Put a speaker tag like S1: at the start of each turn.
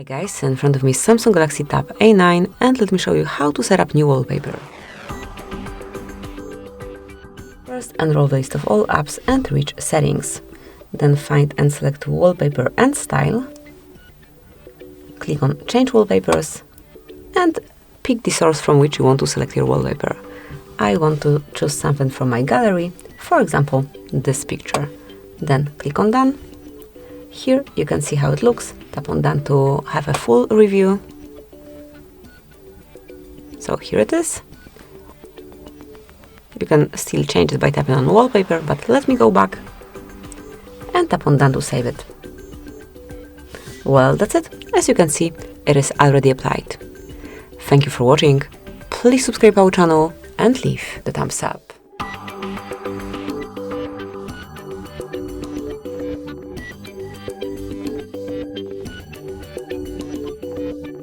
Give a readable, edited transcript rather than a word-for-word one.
S1: Hi guys, in front of me is Samsung Galaxy Tab A9 and let me show you how to set up new wallpaper. First, unroll the list of all apps and reach Settings. Then find and select Wallpaper and Style. Click on Change Wallpapers and pick the source from which you want to select your wallpaper. I want to choose something from my gallery, for example, this picture. Then click on Done. Here you can see how it looks. Tap on Done to have a full review. So here it is. You can still change it by tapping on Wallpaper, but let me go back and tap on Done to save it. Well, that's it. As you can see, it is already applied. Thank you for watching. Please subscribe our channel and leave the thumbs up.